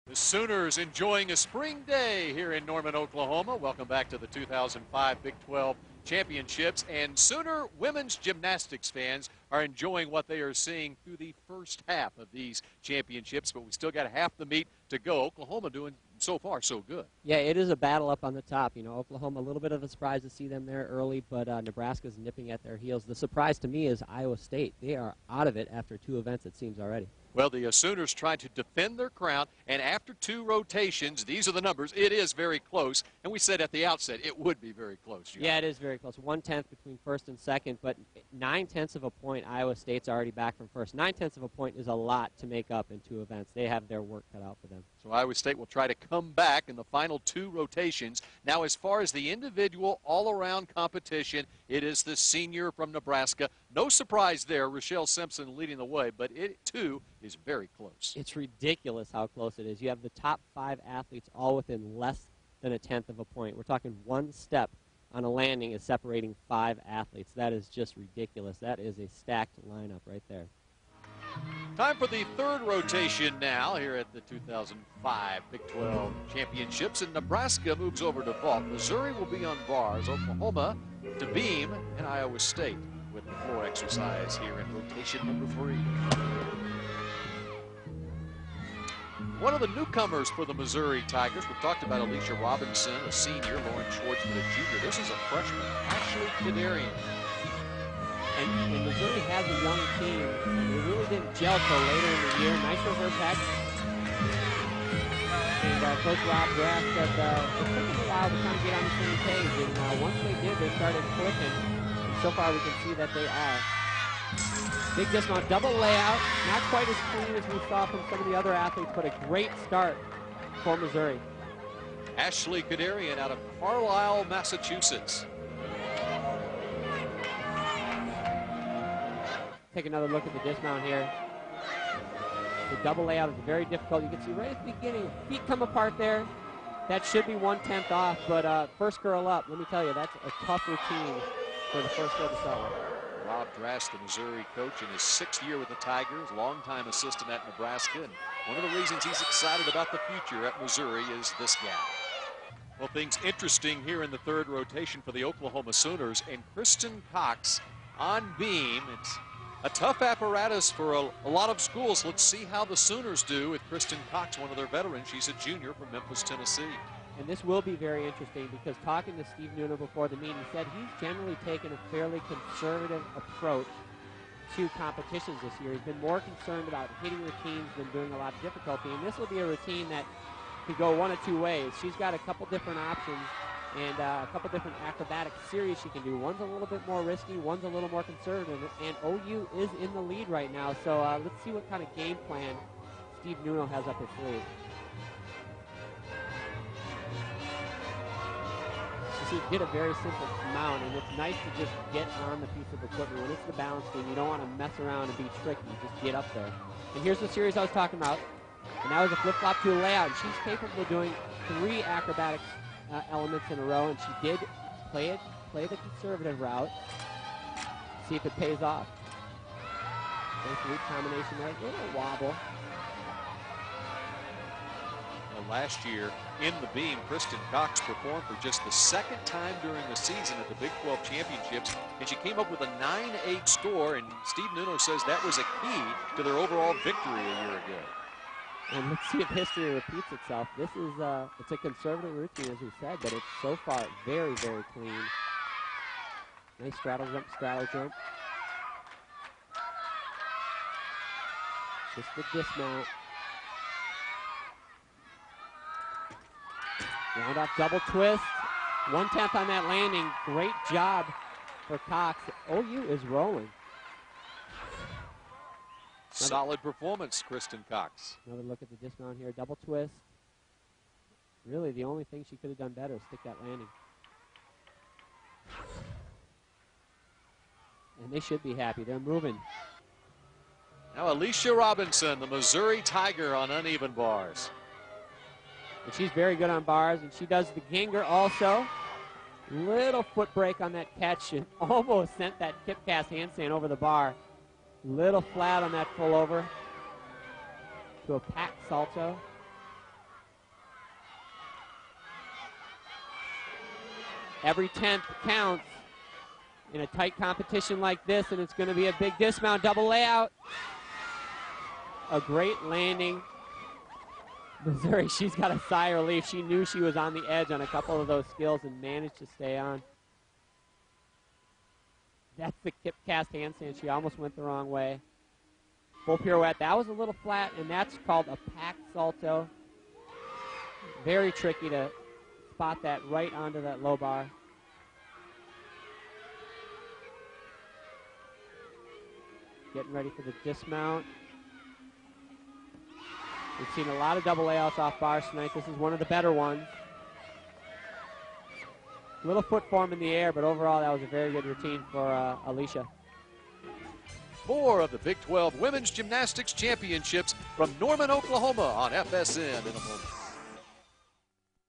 The Sooners enjoying a spring day here in Norman, Oklahoma. Welcome back to the 2005 Big 12 Championships. And Sooner women's gymnastics fans are enjoying what they are seeing through the first half of these championships. But we still got half the meet to go. Oklahoma doing so far so good. Yeah, it is a battle up on the top. You know, Oklahoma, a little bit of a surprise to see them there early, but Nebraska's nipping at their heels. The surprise to me is Iowa State. They are out of it after two events, it seems, already. Well, the Sooners trying to defend their crown, and after two rotations, these are the numbers. It is very close, and we said at the outset it would be very close. John. Yeah, it is very close. 1/10 between first and second, but 9/10 of a point. Iowa State's already back from first. 9/10 of a point is a lot to make up in two events. They have their work cut out for them. So Iowa State will try to come back in the final two rotations. Now, as far as the individual all-around competition, it is the senior from Nebraska. No surprise there, Rochelle Simpson leading the way, but it, too, is very close. It's ridiculous how close it is. You have the top 5 athletes all within less than 1/10 of a point. We're talking one step on a landing is separating 5 athletes. That is just ridiculous. That is a stacked lineup right there. Time for the third rotation now here at the 2005 Big 12 Championships, and Nebraska moves over to vault. Missouri will be on bars, Oklahoma to beam, and Iowa State with the floor exercise here in rotation number 3. One of the newcomers for the Missouri Tigers, we've talked about Alicia Robinson, a senior, Lauren Schwartzman, a junior. This is a freshman, Ashley Kadarian. And Missouri has a young team. They really didn't gel till later in the year. Nice reverse hex. And Coach Rob Graff said it took them a while to kind of get on the same page. And once they did, they started clicking. And so far, we can see that they are. Big dismount, double layout. Not quite as clean as we saw from some of the other athletes, but a great start for Missouri. Ashley Kadarian out of Carlisle, Massachusetts. Take another look at the dismount here. The double layout is very difficult. You can see right at the beginning, feet come apart there. That should be 1/10 off, but first girl up, let me tell you, that's a tough routine for the first girl to start with. Rob Drass, the Missouri coach, in his 6th year with the Tigers, longtime assistant at Nebraska, and one of the reasons he's excited about the future at Missouri is this gal. Well, things interesting here in the third rotation for the Oklahoma Sooners, and Kristen Cox on beam. It's a tough apparatus for a lot of schools. Let's see how the Sooners do with Kristen Cox, one of their veterans. She's a junior from Memphis, Tennessee. And this will be very interesting because talking to Steve Nuno before the meet, he said he's generally taken a fairly conservative approach to competitions this year. He's been more concerned about hitting routines than doing a lot of difficulty. And this will be a routine that could go one of two ways. She's got a couple different options and a couple different acrobatic series she can do. One's a little bit more risky, one's a little more conservative, and OU is in the lead right now. So let's see what kind of game plan Steve Nuno has up his sleeve. So she did a very simple mount, and it's nice to just get on the piece of equipment. When it's the balance beam, you don't want to mess around and be tricky. Just get up there. And here's the series I was talking about. And that was a flip-flop to a layout. And she's capable of doing 3 acrobatic elements in a row, and she did play the conservative route. See if it pays off. Nice root combination there. A little wobble. Last year in the beam, Kristen Cox performed for just the 2nd time during the season at the Big 12 Championships, and she came up with a 9-8 score, and Steve Nuno says that was a key to their overall victory a year ago. And let's see if history repeats itself. This is it's a conservative routine, as we said, but it's so far very, very clean. Nice straddle jump. Just the dismount. Round off double twist. 1/10 on that landing. Great job for Cox. OU is rolling. Solid performance, Kristen Cox. Another look at the dismount here. Double twist. Really, the only thing she could have done better is stick that landing. And they should be happy. They're moving. Now Alicia Robinson, the Missouri Tiger, on uneven bars. And she's very good on bars, and she does the Ginger also. Little foot brake on that catch and almost sent that kip cast handstand over the bar. Little flat on that pull over to a packed salto. Every 10th counts in a tight competition like this, and it's going to be a big dismount, double layout. A great landing. Missouri, she's got a sigh of relief. She knew she was on the edge on a couple of those skills and managed to stay on. That's the kip cast handstand. She almost went the wrong way. Full pirouette. That was a little flat, and that's called a packed salto. Very tricky to spot that right onto that low bar. Getting ready for the dismount. We've seen a lot of double layouts off bars tonight. This is one of the better ones. Little foot form in the air, but overall that was a very good routine for Alicia. More of the Big 12 Women's Gymnastics Championships from Norman, Oklahoma on FSN in a moment.